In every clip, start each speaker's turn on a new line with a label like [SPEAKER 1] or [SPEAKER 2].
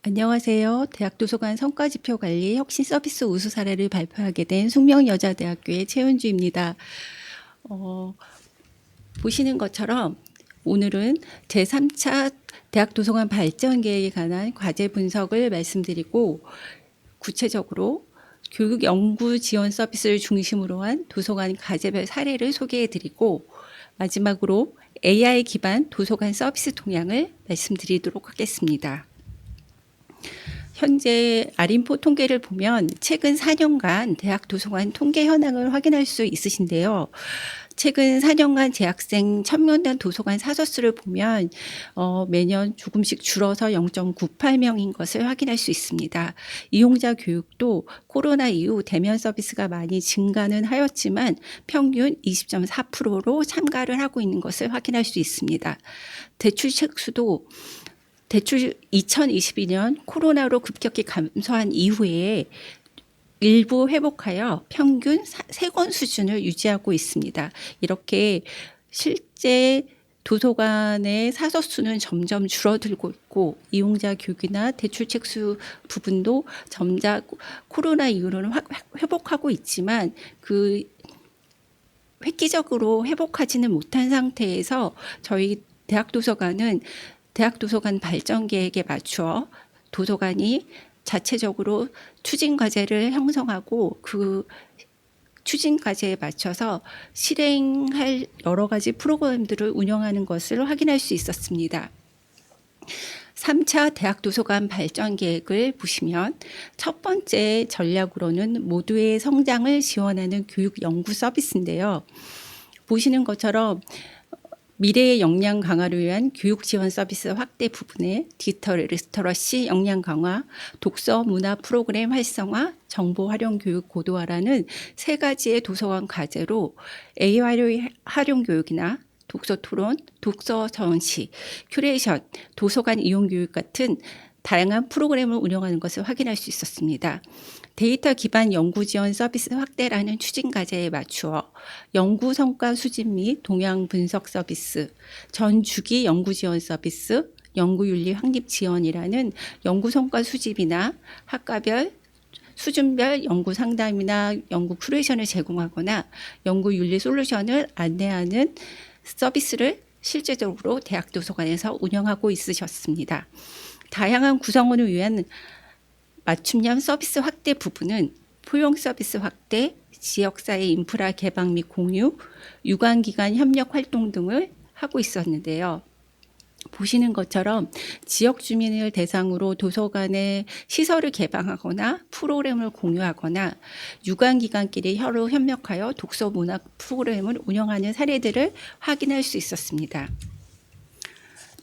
[SPEAKER 1] 안녕하세요. 대학도서관 성과지표 관리 혁신 서비스 우수 사례를 발표하게 된 숙명여자대학교의 최은주입니다. 보시는 것처럼 오늘은 제3차 대학도서관 발전 계획에 관한 과제 분석을 말씀드리고, 구체적으로 교육 연구 지원 서비스를 중심으로 한 도서관 과제별 사례를 소개해드리고, 마지막으로 AI 기반 도서관 서비스 동향을 말씀드리도록 하겠습니다. 현재 아린포 통계를 보면 최근 4년간 대학 도서관 통계 현황을 확인할 수 있으신데요. 최근 4년간 재학생 1000명당 도서관 사서수를 보면 매년 조금씩 줄어서 0.98명인 것을 확인할 수 있습니다. 이용자 교육도 코로나 이후 대면 서비스가 많이 증가는 하였지만 평균 20.4%로 참가를 하고 있는 것을 확인할 수 있습니다. 대출책 수도 대출 2022년 코로나로 급격히 감소한 이후에 일부 회복하여 평균 3권 수준을 유지하고 있습니다. 이렇게 실제 도서관의 사서수는 점점 줄어들고 있고, 이용자 교육이나 대출책 수 부분도 점차 코로나 이후로는 회복하고 있지만 그 획기적으로 회복하지는 못한 상태에서 저희 대학도서관은 대학도서관 발전 계획에 맞추어 도서관이 자체적으로 추진 과제를 형성하고 그 추진 과제에 맞춰서 실행할 여러 가지 프로그램들을 운영하는 것을 확인할 수 있었습니다. 3차 대학도서관 발전 계획을 보시면 첫 번째 전략으로는 모두의 성장을 지원하는 교육 연구 서비스인데요. 보시는 것처럼 미래의 역량 강화를 위한 교육 지원 서비스 확대 부분에 디지털 리터러시 역량 강화, 독서 문화 프로그램 활성화, 정보 활용 교육 고도화라는 세 가지의 도서관 과제로 AI 활용 교육이나 독서 토론, 독서 전시, 큐레이션, 도서관 이용 교육 같은 다양한 프로그램을 운영하는 것을 확인할 수 있었습니다. 데이터 기반 연구 지원 서비스 확대라는 추진 과제에 맞추어 연구 성과 수집 및 동향 분석 서비스, 전 주기 연구 지원 서비스, 연구 윤리 확립 지원이라는 연구 성과 수집이나 학과별 수준별 연구 상담이나 연구 큐레이션을 제공하거나 연구 윤리 솔루션을 안내하는 서비스를 실제적으로 대학 도서관에서 운영하고 있으셨습니다. 다양한 구성원을 위한 맞춤형 서비스 확대 부분은 포용 서비스 확대, 지역사회 인프라 개방 및 공유, 유관기관 협력 활동 등을 하고 있었는데요. 보시는 것처럼 지역 주민을 대상으로 도서관의 시설을 개방하거나 프로그램을 공유하거나 유관기관끼리 혀로 협력하여 독서 문학 프로그램을 운영하는 사례들을 확인할 수 있었습니다.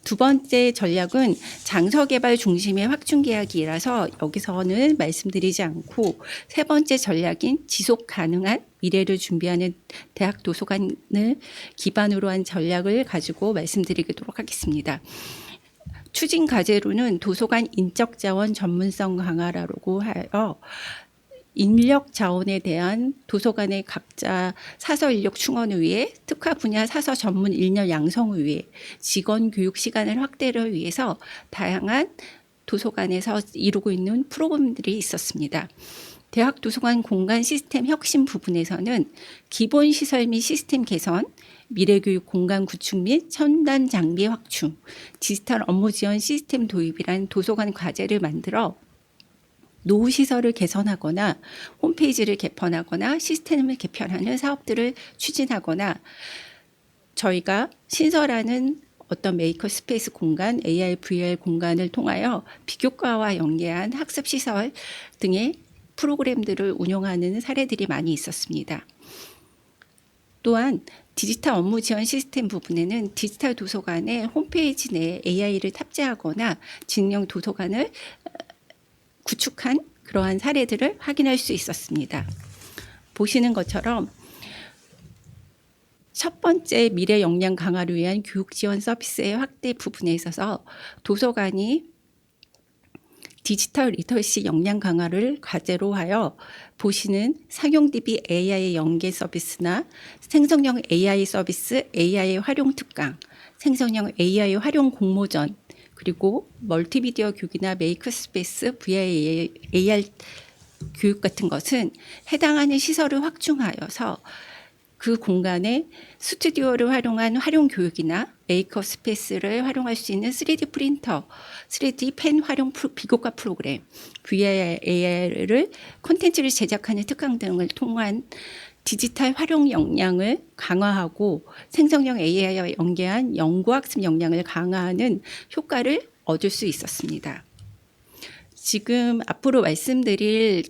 [SPEAKER 1] 두 번째 전략은 장서 개발 중심의 확충 계약이라서 여기서는 말씀드리지 않고, 세 번째 전략인 지속 가능한 미래를 준비하는 대학 도서관을 기반으로 한 전략을 가지고 말씀드리도록 하겠습니다. 추진 과제로는 도서관 인적 자원 전문성 강화라고 하여 인력 자원에 대한 도서관의 각자 사서 인력 충원을 위해 특화 분야 사서 전문 인력 양성을 위해 직원 교육 시간을 확대를 위해서 다양한 도서관에서 이루고 있는 프로그램들이 있었습니다. 대학 도서관 공간 시스템 혁신 부분에서는 기본 시설 및 시스템 개선, 미래교육 공간 구축 및 첨단 장비 확충, 디지털 업무 지원 시스템 도입이란 도서관 과제를 만들어 노후 시설을 개선하거나 홈페이지를 개편하거나 시스템을 개편하는 사업들을 추진하거나, 저희가 신설하는 어떤 메이커 스페이스 공간, AR, VR 공간을 통하여 비교과와 연계한 학습 시설 등의 프로그램들을 운영하는 사례들이 많이 있었습니다. 또한 디지털 업무 지원 시스템 부분에는 디지털 도서관의 홈페이지 내에 AI를 탑재하거나 직영 도서관을 구축한 그러한 사례들을 확인할 수 있었습니다. 보시는 것처럼 첫 번째 미래 역량 강화를 위한 교육 지원 서비스의 확대 부분에 있어서 도서관이 디지털 리터러시 역량 강화를 과제로 하여 보시는 상용 DB AI 연계 서비스나 생성형 AI 서비스 AI 활용 특강, 생성형 AI 활용 공모전, 그리고 멀티미디어 교육이나 메이커스페이스, VR, AR 교육 같은 것은 해당하는 시설을 확충하여서 그 공간에 스튜디오를 활용한 활용 교육이나 메이커 스페이스를 활용할 수 있는 3D 프린터, 3D 펜 활용 비교과 프로그램, VR, AR을 콘텐츠를 제작하는 특강 등을 통한 디지털 활용 역량을 강화하고 생성형 AI와 연계한 연구학습 역량을 강화하는 효과를 얻을 수 있었습니다. 지금 앞으로 말씀드릴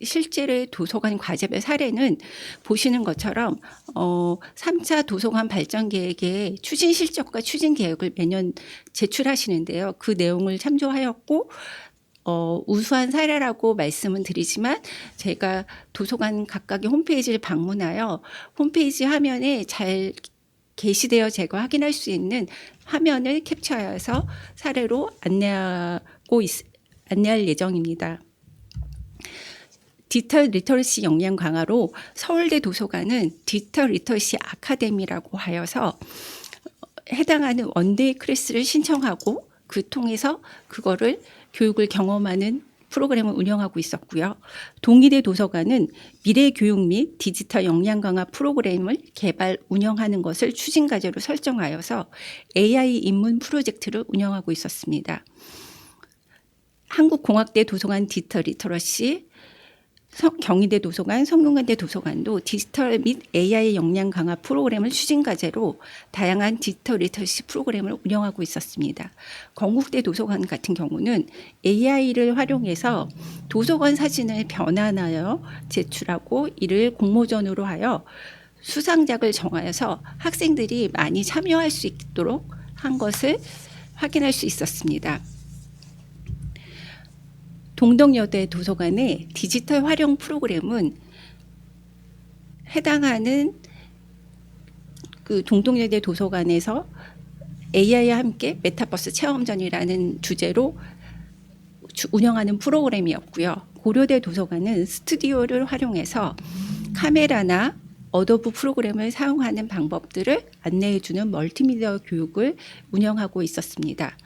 [SPEAKER 1] 실제로 도서관 과제별 사례는 보시는 것처럼 3차 도서관 발전 계획의 추진 실적과 추진 계획을 매년 제출하시는데요. 그 내용을 참조하였고 우수한 사례라고 말씀은 드리지만 제가 도서관 각각의 홈페이지를 방문하여 홈페이지 화면에 잘 게시되어 제가 확인할 수 있는 화면을 캡처하여서 사례로 안내할 예정입니다. 디지털 리터러시 역량 강화로 서울대 도서관은 디지털 리터러시 아카데미라고 하여서 해당하는 원데이 클래스를 신청하고 그 통해서 그거를 교육을 경험하는 프로그램을 운영하고 있었고요. 동의대 도서관은 미래 교육 및 디지털 역량 강화 프로그램을 개발 운영하는 것을 추진 과제로 설정하여서 AI 입문 프로젝트를 운영하고 있었습니다. 한국공학대 도서관 디지털 리터러시, 경희대 도서관, 성균관대 도서관도 디지털 및 AI 역량 강화 프로그램을 추진 과제로 다양한 디지털 리터러시 프로그램을 운영하고 있었습니다. 건국대 도서관 같은 경우는 AI를 활용해서 도서관 사진을 변환하여 제출하고 이를 공모전으로 하여 수상작을 정하여서 학생들이 많이 참여할 수 있도록 한 것을 확인할 수 있었습니다. 동덕여대 도서관의 디지털 활용 프로그램은 해당하는 그 동덕여대 도서관에서 AI와 함께 메타버스 체험전이라는 주제로 운영하는 프로그램이었고요. 고려대 도서관은 스튜디오를 활용해서 카메라나 어도브 프로그램을 사용하는 방법들을 안내해주는 멀티미디어 교육을 운영하고 있었습니다.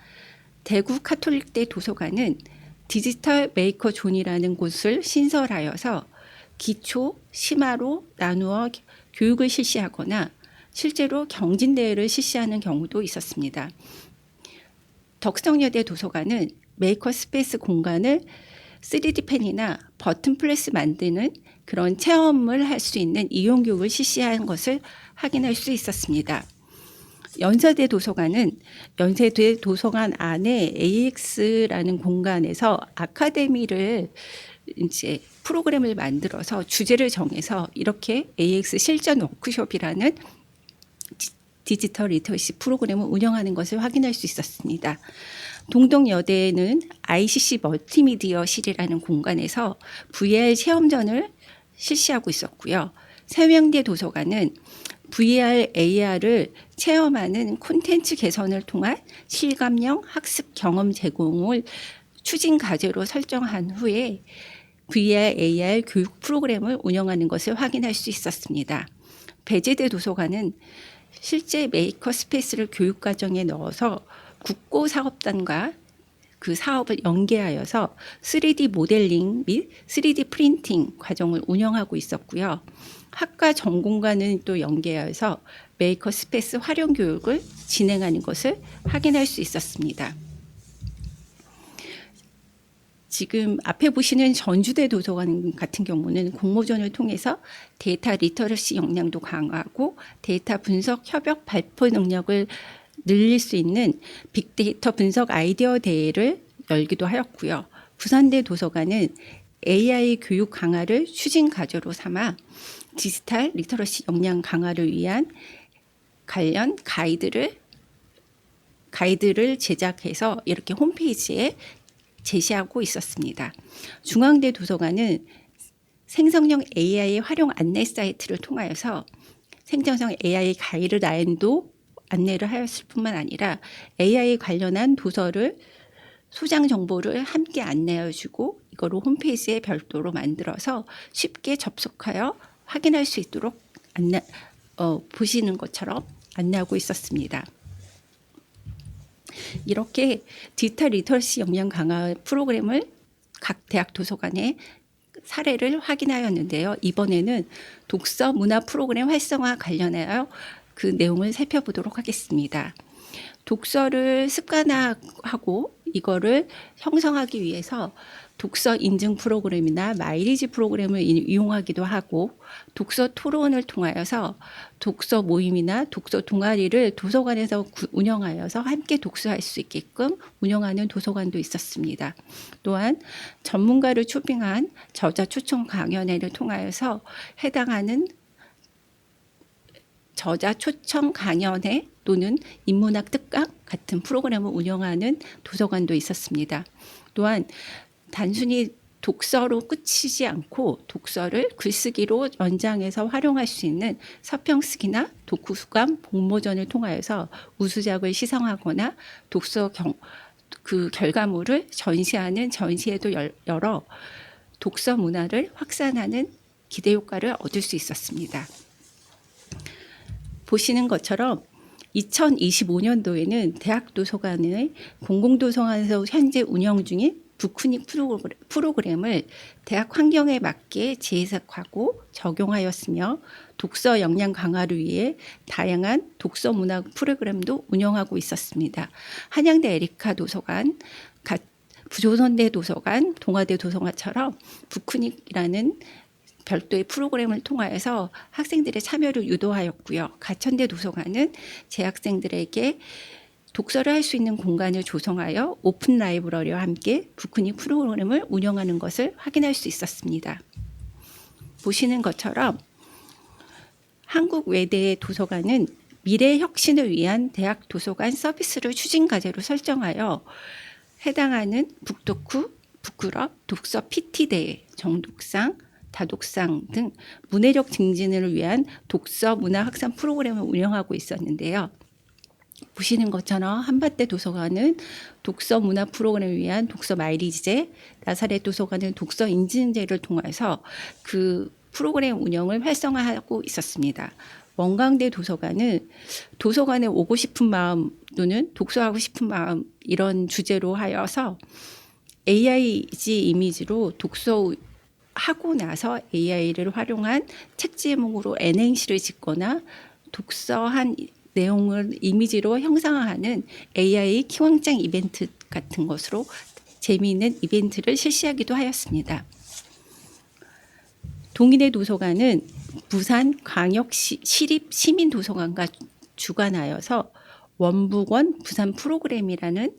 [SPEAKER 1] 대구 카톨릭대 도서관은 디지털 메이커 존이라는 곳을 신설하여서 기초, 심화로 나누어 교육을 실시하거나 실제로 경진대회를 실시하는 경우도 있었습니다. 덕성여대 도서관은 메이커 스페이스 공간을 3D 펜이나 버튼 프레스 만드는 그런 체험을 할 수 있는 이용 교육을 실시한 것을 확인할 수 있었습니다. 연세대 도서관은 연세대 도서관 안에 AX라는 공간에서 아카데미를 이제 프로그램을 만들어서 주제를 정해서 이렇게 AX 실전 워크숍이라는 디지털 리터러시 프로그램을 운영하는 것을 확인할 수 있었습니다. 동덕여대는 ICC 멀티미디어실이라는 공간에서 VR 체험전을 실시하고 있었고요. 세명대 도서관은 VR, AR을 체험하는 콘텐츠 개선을 통한 실감형 학습 경험 제공을 추진 과제로 설정한 후에 VR, AR 교육 프로그램을 운영하는 것을 확인할 수 있었습니다. 배재대 도서관은 실제 메이커 스페이스를 교육 과정에 넣어서 국고사업단과 그 사업을 연계하여서 3D 모델링 및 3D 프린팅 과정을 운영하고 있었고요. 학과 전공과는 또 연계하여서 메이커 스페이스 활용 교육을 진행하는 것을 확인할 수 있었습니다. 지금 앞에 보시는 전주대 도서관 같은 경우는 공모전을 통해서 데이터 리터러시 역량도 강화하고 데이터 분석, 협업, 발표 능력을 늘릴 수 있는 빅데이터 분석 아이디어 대회를 열기도 하였고요. 부산대 도서관은 AI 교육 강화를 추진 과제로 삼아 디지털 리터러시 역량 강화를 위한 관련 가이드를 제작해서 이렇게 홈페이지에 제시하고 있었습니다. 중앙대 도서관은 생성형 AI 활용 안내 사이트를 통하여서 생성형 AI 가이드라인도 안내를 하였을 뿐만 아니라 AI 관련한 도서를 소장 정보를 함께 안내해주고 이거를 홈페이지에 별도로 만들어서 쉽게 접속하여 확인할 수 있도록 보시는 것처럼 안내하고 있었습니다. 이렇게 디지털 리터러시 역량 강화 프로그램을 각 대학 도서관에 사례를 확인하였는데요. 이번에는 독서 문화 프로그램 활성화 관련하여 그 내용을 살펴보도록 하겠습니다. 독서를 습관화하고 이거를 형성하기 위해서 독서 인증 프로그램이나 마일리지 프로그램을 이용하기도 하고, 독서 토론을 통하여서 독서 모임이나 독서 동아리를 도서관에서 운영하여서 함께 독서할 수 있게끔 운영하는 도서관도 있었습니다. 또한 전문가를 초빙한 저자 초청 강연회를 통하여서 해당하는 저자 초청 강연회 또는 인문학 특강 같은 프로그램을 운영하는 도서관도 있었습니다. 또한 단순히 독서로 끝이지 않고 독서를 글쓰기로 연장해서 활용할 수 있는 서평쓰기나 독후감 공모전을 통하여서 우수작을 시상하거나 독서 그 결과물을 전시하는 전시회도 열어 독서 문화를 확산하는 기대 효과를 얻을 수 있었습니다. 보시는 것처럼 2025년도에는 대학 도서관의 공공도서관에서 현재 운영 중인 북후닉 프로그램을 대학 환경에 맞게 재해석하고 적용하였으며, 독서 역량 강화를 위해 다양한 독서 문화 프로그램도 운영하고 있었습니다. 한양대 에리카 도서관, 부조선대 도서관, 동아대 도서관처럼 북후닉이라는 별도의 프로그램을 통하여서 학생들의 참여를 유도하였고요. 가천대 도서관은 재학생들에게 독서를 할 수 있는 공간을 조성하여 오픈 라이브러리와 함께 북후닉 프로그램을 운영하는 것을 확인할 수 있었습니다. 보시는 것처럼 한국 외대 도서관은 미래 혁신을 위한 대학 도서관 서비스를 추진 과제로 설정하여 해당하는 북독후, 북유럽 독서 PT 대회, 정독상, 다독상 등 문해력 증진을 위한 독서 문화 확산 프로그램을 운영하고 있었는데요. 보시는 것처럼 한밭대 도서관은 독서 문화 프로그램을 위한 독서 마일리지제, 나사렛 도서관은 독서 인증제를 통해서 그 프로그램 운영을 활성화하고 있었습니다. 원광대 도서관은 도서관에 오고 싶은 마음 또는 독서하고 싶은 마음 이런 주제로 하여서 AIG 이미지로 독서하고 나서 AI를 활용한 책 제목으로 N행시를 짓거나 독서한 내용을 이미지로 형상화하는 AI 키왕짱 이벤트 같은 것으로 재미있는 이벤트를 실시하기도 하였습니다. 동인대 도서관은 부산 광역시립 시민도서관과 주관하여서 원북원 부산 프로그램이라는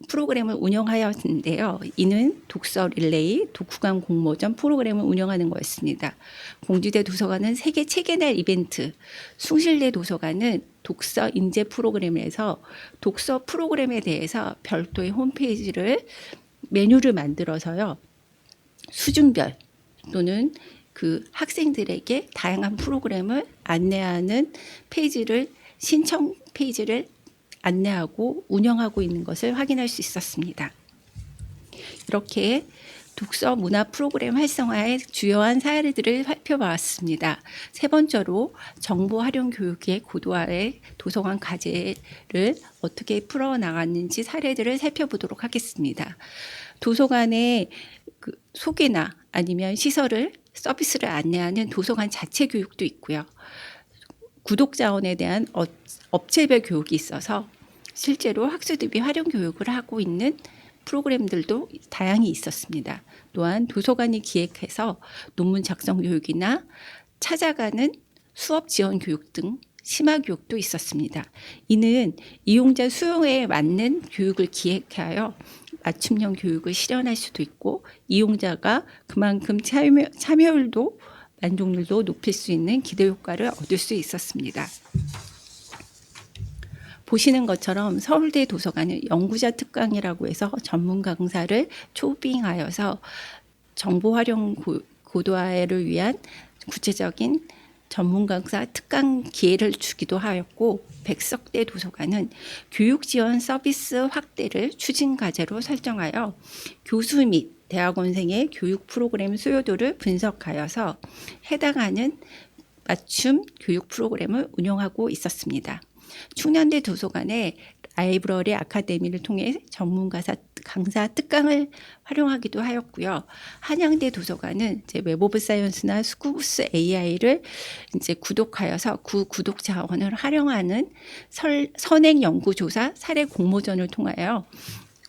[SPEAKER 1] 프로그램을 운영하였는데요. 이는 독서 릴레이, 독후감 공모전 프로그램을 운영하는 거였습니다. 공주대 도서관은 세계 책의 날 이벤트, 숭실대 도서관은 독서 인재 프로그램에서 독서 프로그램에 대해서 별도의 홈페이지를 메뉴를 만들어서요. 수준별 또는 그 학생들에게 다양한 프로그램을 안내하는 페이지를 신청 페이지를 안내하고 운영하고 있는 것을 확인할 수 있었습니다. 이렇게 독서 문화 프로그램 활성화의 주요한 사례들을 살펴보았습니다. 세 번째로 정보 활용 교육의 고도화의 도서관 과제를 어떻게 풀어나갔는지 사례들을 살펴보도록 하겠습니다. 도서관의 그 소개나 아니면 시설을 서비스를 안내하는 도서관 자체 교육도 있고요. 구독 자원에 대한 업체별 교육이 있어서 실제로 학생들이 활용 교육을 하고 있는 프로그램들도 다양히 있었습니다. 또한 도서관이 기획해서 논문 작성 교육이나 찾아가는 수업 지원 교육 등 심화 교육도 있었습니다. 이는 이용자 수요에 맞는 교육을 기획하여 맞춤형 교육을 실현할 수도 있고, 이용자가 그만큼 참여율도 만족률도 높일 수 있는 기대 효과를 얻을 수 있었습니다. 보시는 것처럼 서울대 도서관은 연구자 특강이라고 해서 전문 강사를 초빙하여서 정보 활용 고도화를 위한 구체적인 전문 강사 특강 기회를 주기도 하였고, 백석대 도서관은 교육 지원 서비스 확대를 추진 과제로 설정하여 교수 및 대학원생의 교육 프로그램 수요도를 분석하여서 해당하는 맞춤 교육 프로그램을 운영하고 있었습니다. 충남대 도서관의 라이브러리 아카데미를 통해 전문 강사 특강을 활용하기도 하였고요. 한양대 도서관은 이제 웹 오브 사이언스나 스쿠브스 AI를 이제 구독하여서 구독 자원을 활용하는 선행 연구조사 사례 공모전을 통하여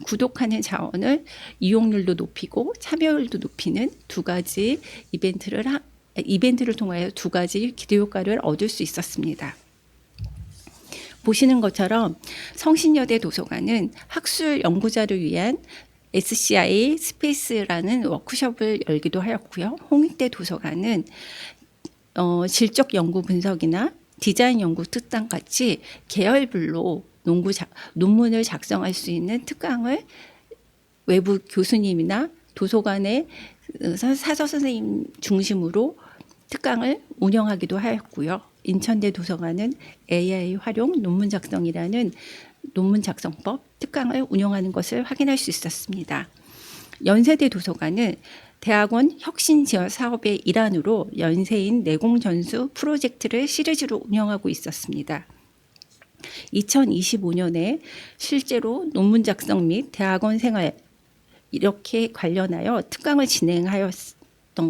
[SPEAKER 1] 구독하는 자원을 이용률도 높이고 참여율도 높이는 두 가지 이벤트를 통하여 두 가지 기대효과를 얻을 수 있었습니다. 보시는 것처럼 성신여대 도서관은 학술 연구자를 위한 SCI 스페이스라는 워크숍을 열기도 하였고요. 홍익대 도서관은 질적 연구 분석이나 디자인 연구 특강 같이 계열별로 논문을 작성할 수 있는 특강을 외부 교수님이나 도서관의 사서 선생님 중심으로 특강을 운영하기도 하였고요. 인천대 도서관은 AI 활용 논문 작성이라는 논문 작성법 특강을 운영하는 것을 확인할 수 있었습니다. 연세대 도서관은 대학원 혁신 지원 사업의 일환으로 연세인 내공 전수 프로젝트를 시리즈로 운영하고 있었습니다. 2025년에 실제로 논문 작성 및 대학원 생활 이렇게 관련하여 특강을 진행하였습니다.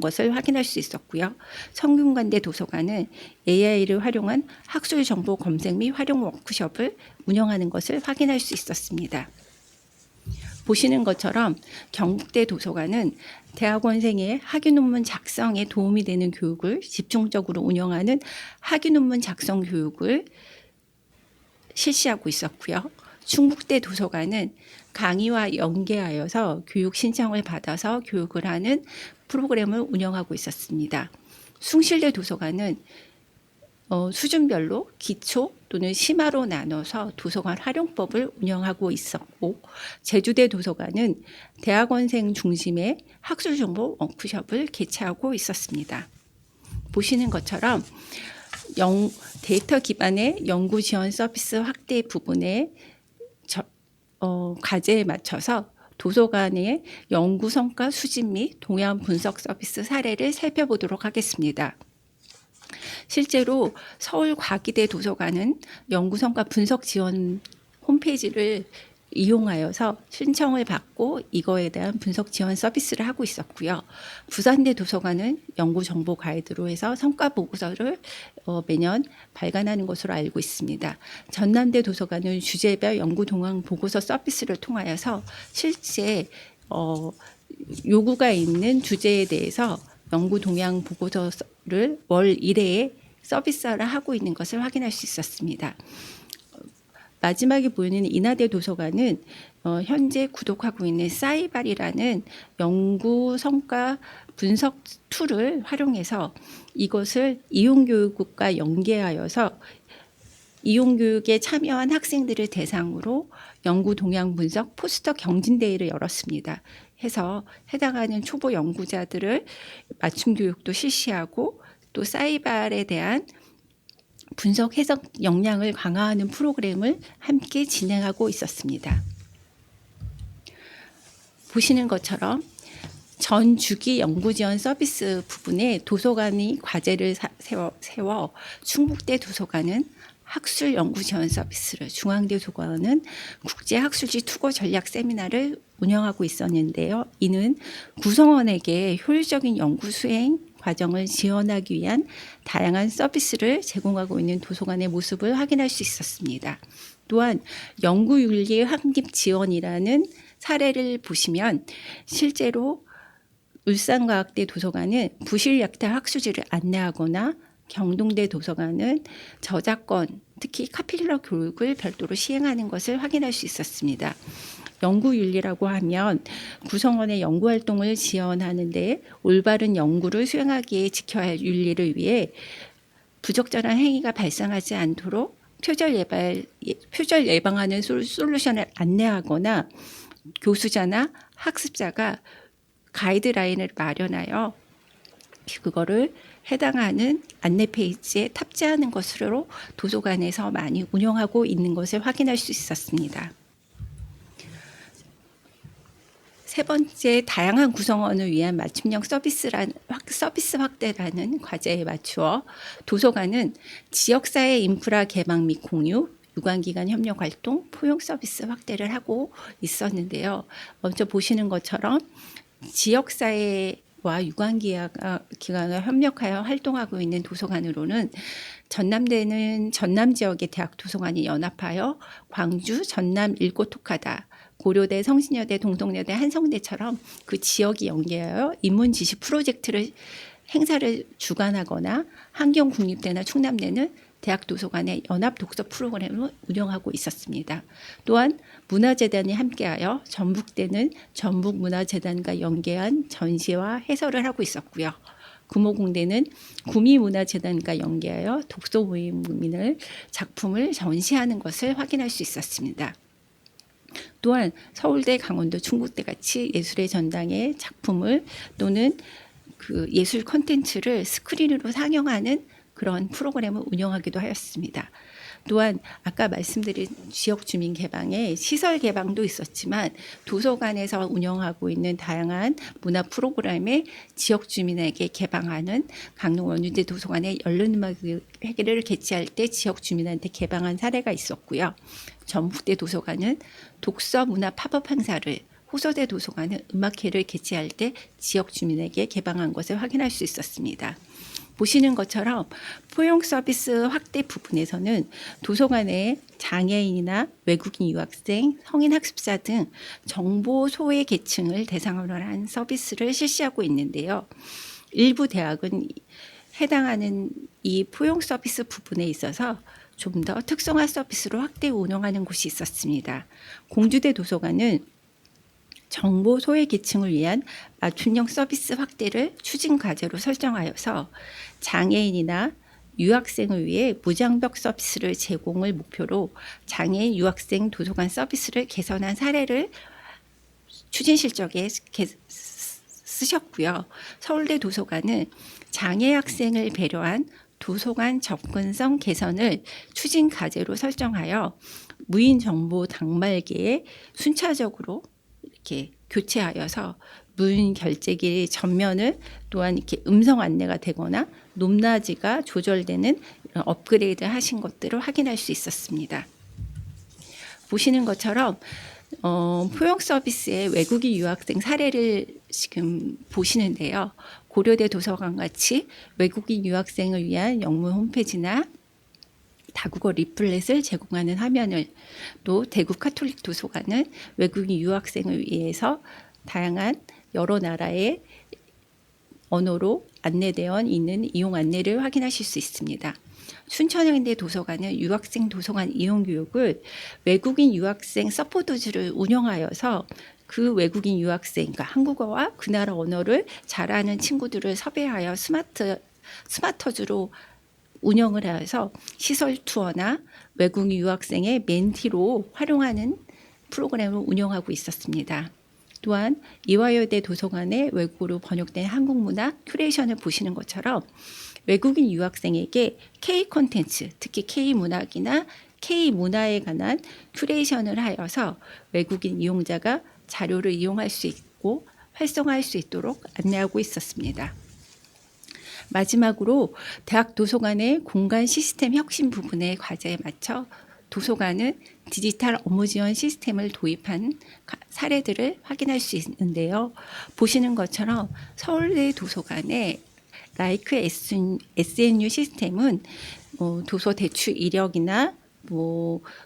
[SPEAKER 1] 것을 확인할 수 있었고요. 성균관대 도서관은 AI를 활용한 학술 정보 검색 및 활용 워크숍을 운영하는 것을 확인할 수 있었습니다. 보시는 것처럼 경북대 도서관은 대학원생의 학위 논문 작성에 도움이 되는 교육을 집중적으로 운영하는 학위 논문 작성 교육을 실시하고 있었고요. 충북대 도서관은 강의와 연계하여서 교육 신청을 받아서 교육을 하는 프로그램을 운영하고 있었습니다. 숭실대 도서관은 수준별로 기초 또는 심화로 나눠서 도서관 활용법을 운영하고 있었고, 제주대 도서관은 대학원생 중심의 학술정보 워크숍을 개최하고 있었습니다. 보시는 것처럼 데이터 기반의 연구 지원 서비스 확대 부분에 과제에 맞춰서 도서관의 연구 성과 수집 및 동향 분석 서비스 사례를 살펴보도록 하겠습니다. 실제로 서울과기대 도서관은 연구 성과 분석 지원 홈페이지를 이용하여서 신청을 받고 이거에 대한 분석 지원 서비스를 하고 있었고요. 부산대 도서관은 연구 정보 가이드로 해서 성과 보고서를 매년 발간하는 것으로 알고 있습니다. 전남대 도서관은 주제별 연구 동향 보고서 서비스를 통하여서 실제 요구가 있는 주제에 대해서 연구 동향 보고서를 월 1회에 서비스를 하고 있는 것을 확인할 수 있었습니다. 마지막에 보이는 인하대 도서관은 현재 구독하고 있는 사이발이라는 연구 성과 분석 툴을 활용해서 이것을 이용교육과 연계하여서 이용교육에 참여한 학생들을 대상으로 연구 동향 분석 포스터 경진대회를 열었습니다. 해서 해당하는 초보 연구자들을 맞춤 교육도 실시하고 또 사이발에 대한 분석 해석 역량을 강화하는 프로그램을 함께 진행하고 있었습니다. 보시는 것처럼 전 주기 연구 지원 서비스 부분에 도서관이 과제를 세워 충북대 도서관은 학술 연구 지원 서비스를, 중앙대 도서관은 국제 학술지 투고 전략 세미나를 운영하고 있었는데요. 이는 구성원에게 효율적인 연구 수행 과정을 지원하기 위한 다양한 서비스를 제공하고 있는 도서관의 모습을 확인할 수 있었습니다. 또한 연구윤리 확립 지원이라는 사례를 보시면 실제로 울산과학대 도서관은 부실약탈 학술지를 안내하거나 경동대 도서관은 저작권, 특히 카필러 교육을 별도로 시행하는 것을 확인할 수 있었습니다. 연구윤리라고 하면 구성원의 연구활동을 지원하는 데 올바른 연구를 수행하기에 지켜야 할 윤리를 위해 부적절한 행위가 발생하지 않도록 표절 예방하는 솔루션을 안내하거나 교수자나 학습자가 가이드라인을 마련하여 그거를 해당하는 안내 페이지에 탑재하는 것으로 도서관에서 많이 운영하고 있는 것을 확인할 수 있었습니다. 세 번째, 다양한 구성원을 위한 맞춤형 서비스 확대라는 과제에 맞추어 도서관은 지역사회 인프라 개방 및 공유, 유관기관 협력 활동, 포용 서비스 확대를 하고 있었는데요. 먼저 보시는 것처럼 지역사회와 유관기관과 협력하여 활동하고 있는 도서관으로는 전남대는 전남 지역의 대학 도서관이 연합하여 광주, 전남, 일고 토카다, 고려대, 성신여대, 동덕여대, 한성대처럼 그 지역이 연계하여 인문지식 프로젝트를 행사를 주관하거나 한경국립대나 충남대는 대학 도서관의 연합 독서 프로그램을 운영하고 있었습니다. 또한 문화재단이 함께하여 전북대는 전북문화재단과 연계한 전시와 해설을 하고 있었고요. 구모공대는 구미문화재단과 연계하여 독서 모임을 작품을 전시하는 것을 확인할 수 있었습니다. 또한 서울대, 강원도, 충북대 같이 예술의 전당의 작품을 또는 그 예술 콘텐츠를 스크린으로 상영하는 그런 프로그램을 운영하기도 하였습니다. 또한 아까 말씀드린 지역 주민 개방에 시설 개방도 있었지만 도서관에서 운영하고 있는 다양한 문화 프로그램에 지역 주민에게 개방하는 강릉 원주대 도서관의 열린음악 회계를 개최할 때 지역 주민한테 개방한 사례가 있었고요. 전북대 도서관은 독서 문화 팝업 행사를, 호서대 도서관은 음악회를 개최할 때 지역 주민에게 개방한 것을 확인할 수 있었습니다. 보시는 것처럼 포용 서비스 확대 부분에서는 도서관에 장애인이나 외국인 유학생, 성인 학습자 등 정보 소외 계층을 대상으로 한 서비스를 실시하고 있는데요. 일부 대학은 해당하는 이 포용 서비스 부분에 있어서 좀 더 특성화 서비스로 확대 운영하는 곳이 있었습니다. 공주대 도서관은 정보 소외 계층을 위한 맞춤형 서비스 확대를 추진 과제로 설정하여서 장애인이나 유학생을 위해 무장벽 서비스를 제공을 목표로 장애인 유학생 도서관 서비스를 개선한 사례를 추진 실적에 쓰셨고요. 서울대 도서관은 장애 학생을 배려한 도서관 접근성 개선을 추진 과제로 설정하여 무인 정보 단말기에 순차적으로 이렇게 교체하여서 무인 결제기 전면을 또한 이렇게 음성 안내가 되거나 높낮이가 조절되는 업그레이드 하신 것들을 확인할 수 있었습니다. 보시는 것처럼 포용 서비스의 외국인 유학생 사례를 지금 보시는데요. 고려대 도서관 같이 외국인 유학생을 위한 영문 홈페이지나 다국어 리플렛을 제공하는 화면을, 또 대구 카톨릭 도서관은 외국인 유학생을 위해서 다양한 여러 나라의 언어로 안내되어 있는 이용 안내를 확인하실 수 있습니다. 춘천현대 도서관은 유학생 도서관 이용 교육을 외국인 유학생 서포터즈를 운영하여서 그 외국인 유학생, 그러니까 한국어와 그 나라 언어를 잘하는 친구들을 섭외하여 스마터즈로 운영을 해서 시설 투어나 외국인 유학생의 멘티로 활용하는 프로그램을 운영하고 있었습니다. 또한 이화여대 도서관의 외국어로 번역된 한국문화 큐레이션을 보시는 것처럼 외국인 유학생에게 K 콘텐츠, 특히 K 문학이나 K 문화에 관한 큐레이션을 하여서 외국인 이용자가 자료를 이용할 수 있고 활성화할 수 있도록 안내하고 있었습니다. 마지막으로 대학 도서관의 공간 시스템 혁신 부분의 과제에 맞춰 도서관은 디지털 업무 지원 시스템을 도입한 사례들을 확인할 수 있는데요. 보시는 것처럼 서울대 도서관의 라이크 SNU 시스템은 도서 대출 이력이나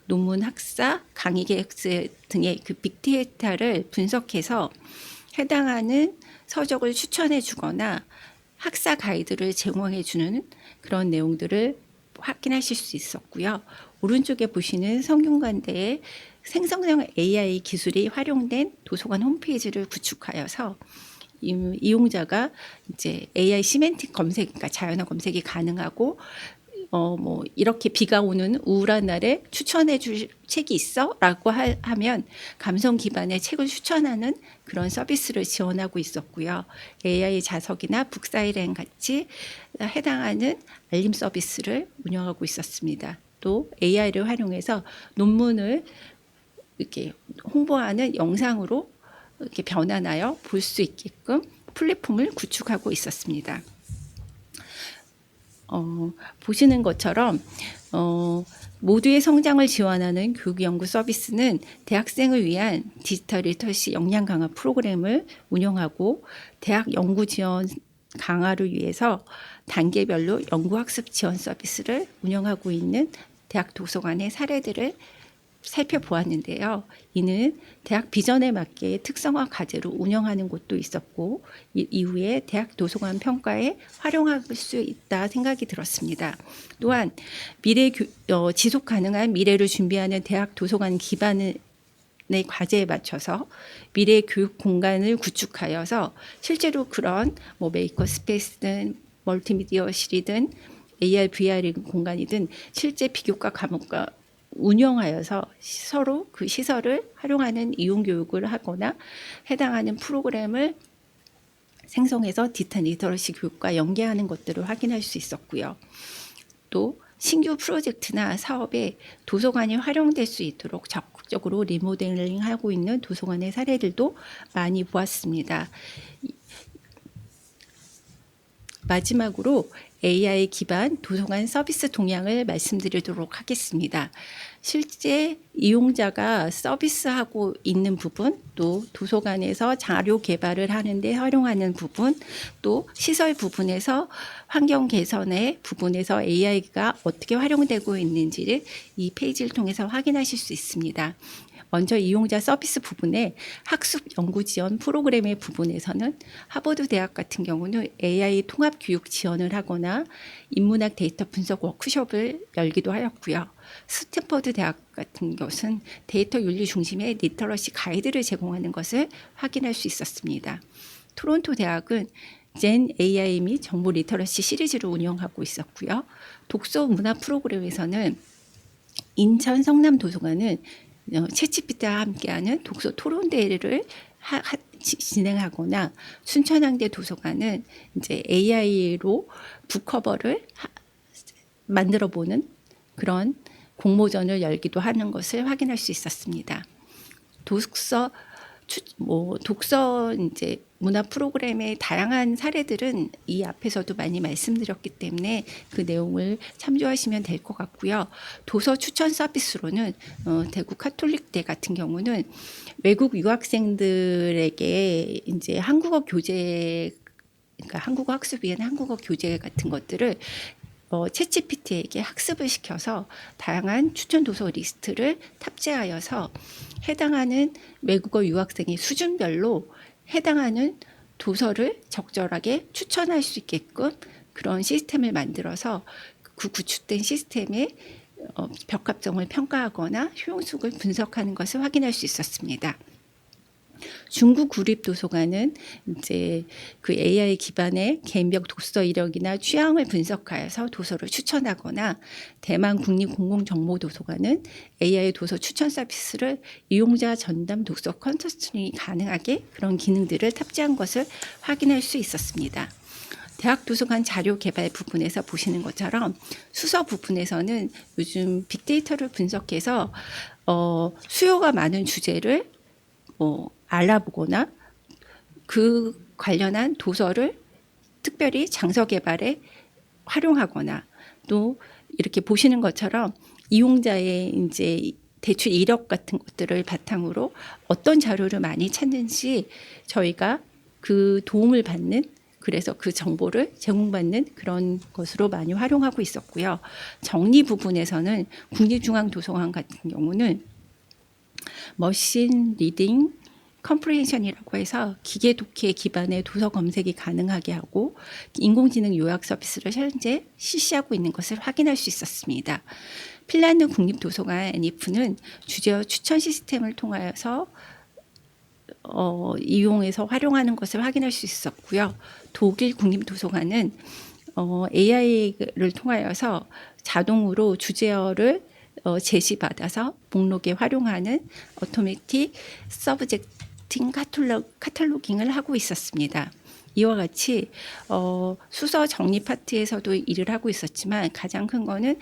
[SPEAKER 1] 논문 학사, 강의 계획서 등의 그 빅데이터를 분석해서 해당하는 서적을 추천해 주거나 학사 가이드를 제공해 주는 그런 내용들을 확인하실 수 있었고요. 오른쪽에 보시는 성균관대의 생성형 AI 기술이 활용된 도서관 홈페이지를 구축하여서 이용자가 이제 AI 시멘틱 검색, 그러니까 자연어 검색이 가능하고 이렇게 비가 오는 우울한 날에 추천해 줄 책이 있어? 라고 하면 감성 기반의 책을 추천하는 그런 서비스를 지원하고 있었고요. AI 자석이나 북사일행 같이 해당하는 알림 서비스를 운영하고 있었습니다. 또 AI를 활용해서 논문을 이렇게 홍보하는 영상으로 이렇게 변환하여 볼 수 있게끔 플랫폼을 구축하고 있었습니다. 보시는 것처럼 모두의 성장을 지원하는 교육연구 서비스는 대학생을 위한 디지털 리터러시 역량 강화 프로그램을 운영하고 대학 연구 지원 강화를 위해서 단계별로 연구학습 지원 서비스를 운영하고 있는 대학 도서관의 사례들을 살펴보았는데요. 이는 대학 비전에 맞게 특성화 과제로 운영하는 곳도 있었고 이후에 대학 도서관 평가에 활용할 수 있다 생각이 들었습니다. 또한 지속 가능한 미래를 준비하는 대학 도서관 기반의 과제에 맞춰서 미래 교육 공간을 구축하여서 실제로 그런 메이커 스페이스든 멀티미디어실이든 AR, VR 공간이든 실제 비교과 과목과 운영하여서 서로 그 시설을 활용하는 이용 교육을 하거나 해당하는 프로그램을 생성해서 디지털 리터러시 교육과 연계하는 것들을 확인할 수 있었고요. 또 신규 프로젝트나 사업에 도서관이 활용될 수 있도록 적극적으로 리모델링하고 있는 도서관의 사례들도 많이 보았습니다. 마지막으로 AI 기반 도서관 서비스 동향을 말씀드리도록 하겠습니다. 실제 이용자가 서비스하고 있는 부분, 또 도서관에서 자료 개발을 하는데 활용하는 부분, 또 시설 부분에서 환경 개선의 부분에서 AI가 어떻게 활용되고 있는지를 이 페이지를 통해서 확인하실 수 있습니다. 먼저 이용자 서비스 부분에 학습 연구 지원 프로그램의 부분에서는 하버드 대학 같은 경우는 AI 통합 교육 지원을 하거나 인문학 데이터 분석 워크숍을 열기도 하였고요. 스탠퍼드 대학 같은 것은 데이터 윤리 중심의 리터러시 가이드를 제공하는 것을 확인할 수 있었습니다. 토론토 대학은 젠 AI 및 정보 리터러시 시리즈를 운영하고 있었고요. 독서 문화 프로그램에서는 인천 성남 도서관은 챗GPT와 함께하는 독서 토론 대회를 진행하거나 순천향대 도서관은 이제 AI로 북커버를 만들어 보는 그런 공모전을 열기도 하는 것을 확인할 수 있었습니다. 독서 이제 문화 프로그램의 다양한 사례들은 이 앞에서도 많이 말씀드렸기 때문에 그 내용을 참조하시면 될 것 같고요. 도서 추천 서비스로는 대구 카톨릭대 같은 경우는 외국 유학생들에게 이제 한국어 교재, 그러니까 한국어 학습 위한 한국어 교재 같은 것들을 챗GPT에게 학습을 시켜서 다양한 추천 도서 리스트를 탑재하여서 해당하는 외국어 유학생의 수준별로 해당하는 도서를 적절하게 추천할 수 있게끔 그런 시스템을 만들어서 그 구축된 시스템의 적합성을 평가하거나 효용성을 분석하는 것을 확인할 수 있었습니다. 중국 구립도서관은 이제 그 AI 기반의 개인별 독서 이력이나 취향을 분석하여서 도서를 추천하거나 대만 국립공공정보도서관은 AI 도서 추천 서비스를 이용자 전담 독서 컨설팅이 가능하게 그런 기능들을 탑재한 것을 확인할 수 있었습니다. 대학 도서관 자료 개발 부분에서 보시는 것처럼 수서 부분에서는 요즘 빅데이터를 분석해서 수요가 많은 주제를 알아보거나 그 관련한 도서를 특별히 장서 개발에 활용하거나 또 이렇게 보시는 것처럼 이용자의 이제 대출 이력 같은 것들을 바탕으로 어떤 자료를 많이 찾는지 저희가 그 도움을 받는, 그래서 그 정보를 제공받는 그런 것으로 많이 활용하고 있었고요. 정리 부분에서는 국립중앙도서관 같은 경우는 머신 리딩 컴프레hension이라고 해서 기계 독해 기반의 도서 검색이 가능하게 하고 인공지능 요약 서비스를 현재 실시하고 있는 것을 확인할 수 있었습니다. 핀란드 국립도서관 NIF는 주제어 추천 시스템을 통하여서 이용해서 활용하는 것을 확인할 수 있었고요. 독일 국립도서관은 AI를 통하여서 자동으로 주제어를 제시받아서 목록에 활용하는 오토매틱 서브젝팅 카탈로깅을 하고 있었습니다. 이와 같이 수서 정리 파트에서도 일을 하고 있었지만 가장 큰 거는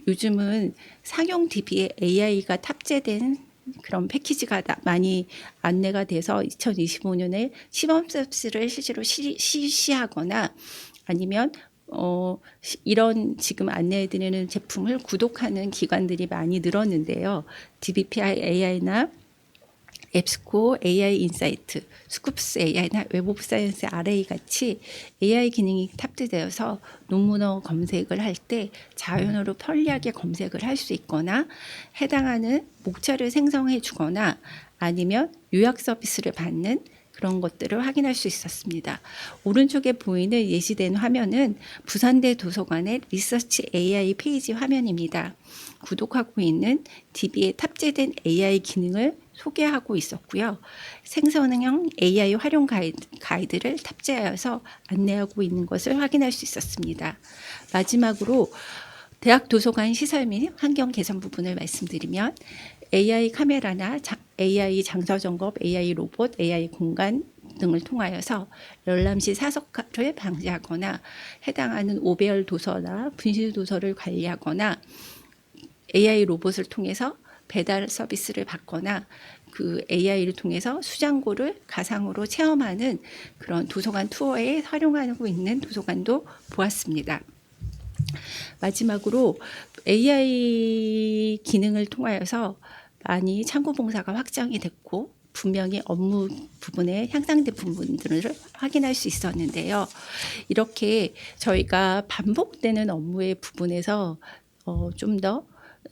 [SPEAKER 1] 요즘은 상용 DB에 AI가 탑재된 그런 패키지가 많이 안내가 돼서 2025년에 시범 서비스를 실제로 실시하거나 아니면 이런 지금 안내해드리는 제품을 구독하는 기관들이 많이 늘었는데요. DBPI AI나 앱스코 AI 인사이트, 스쿱스 AI나 웹 오브 사이언스 RA 같이 AI 기능이 탑재되어서 논문어 검색을 할 때 자연어로 편리하게 검색을 할 수 있거나 해당하는 목차를 생성해 주거나 아니면 요약 서비스를 받는 그런 것들을 확인할 수 있었습니다. 오른쪽에 보이는 예시된 화면은 부산대 도서관의 리서치 AI 페이지 화면입니다. 구독하고 있는 DB에 탑재된 AI 기능을 소개하고 있었고요. 생성형 AI 활용 가이드를 탑재하여서 안내하고 있는 것을 확인할 수 있었습니다. 마지막으로 대학 도서관 시설 및 환경 개선 부분을 말씀드리면 AI 카메라나 AI 장서 점검, AI 로봇, AI 공간 등을 통하여서 열람시 사석화를 방지하거나 해당하는 오배열 도서나 분실 도서를 관리하거나 AI 로봇을 통해서 배달 서비스를 받거나 그 AI를 통해서 수장고를 가상으로 체험하는 그런 도서관 투어에 활용하고 있는 도서관도 보았습니다. 마지막으로 AI 기능을 통하여서 많이 창구 봉사가 확장이 됐고 분명히 업무 부분에 향상된 부분들을 확인할 수 있었는데요. 이렇게 저희가 반복되는 업무의 부분에서 좀 더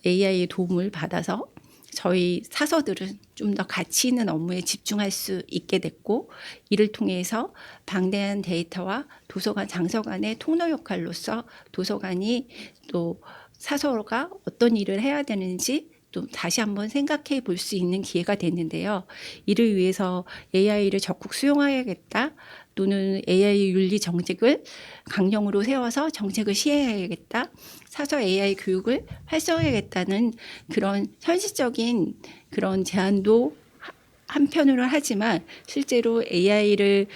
[SPEAKER 1] AI의 도움을 받아서 저희 사서들은 좀 더 가치 있는 업무에 집중할 수 있게 됐고 이를 통해서 방대한 데이터와 도서관 장서관의 통로 역할로서 도서관이 또 사서가 어떤 일을 해야 되는지 또 다시 한번 생각해 볼 수 있는 기회가 됐는데요. 이를 위해서 AI를 적극 수용해야겠다 또는 AI 윤리 정책을 강령으로 세워서 정책을 시행해야겠다. 사서 AI 교육을 활성화하겠다는 그런 현실적인 그런 제안도 한편으로 하지만 실제로 AI를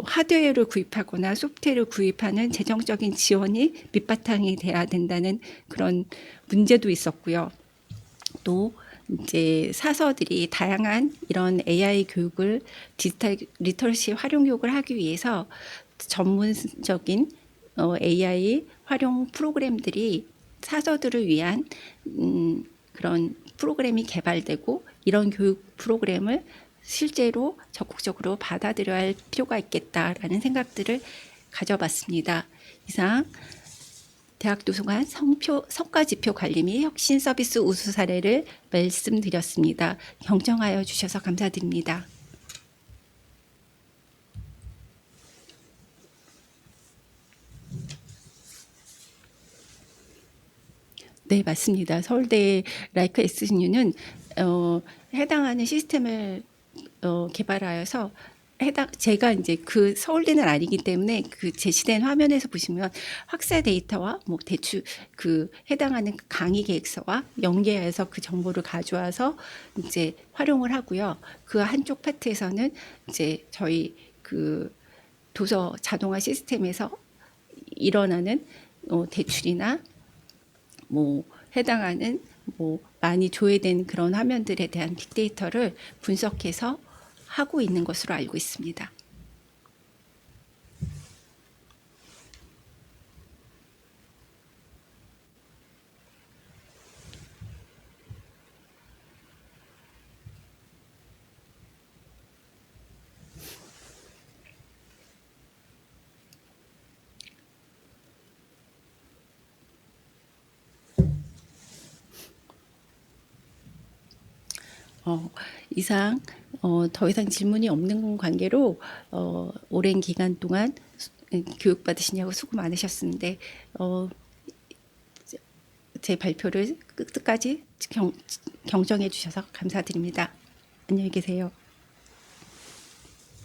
[SPEAKER 1] 하드웨어를 구입하거나 소프트웨어를 구입하는 재정적인 지원이 밑바탕이 돼야 된다는 그런 문제도 있었고요. 또 이제 사서들이 다양한 이런 AI 교육을 디지털 리터러시 활용 교육을 하기 위해서 전문적인 AI 활용 프로그램들이 사서들을 위한 그런 프로그램이 개발되고 이런 교육 프로그램을 실제로 적극적으로 받아들여야 할 필요가 있겠다라는 생각들을 가져봤습니다. 이상 대학도서관 성과지표 관리 및 혁신 서비스 우수 사례를 말씀드렸습니다. 경청하여 주셔서 감사드립니다. 네, 맞습니다. 서울대 라이크 SNU는 해당하는 시스템을 개발하여서 제가 이제 그 서울대는 아니기 때문에 그 제시된 화면에서 보시면 학사 데이터와 뭐 대충 그 해당하는 강의 계획서와 연계해서 그 정보를 가져와서 이제 활용을 하고요. 그 한쪽 파트에서는 이제 저희 그 도서 자동화 시스템에서 일어나는 대출이나 뭐 해당하는 뭐 많이 조회된 그런 화면들에 대한 빅데이터를 분석해서 하고 있는 것으로 알고 있습니다. 이상 더 이상 질문이 없는 관계로 오랜 기간 동안 교육받으시냐고 수고 많으셨는데 제 발표를 끝까지 경청해 주셔서 감사드립니다. 안녕히 계세요.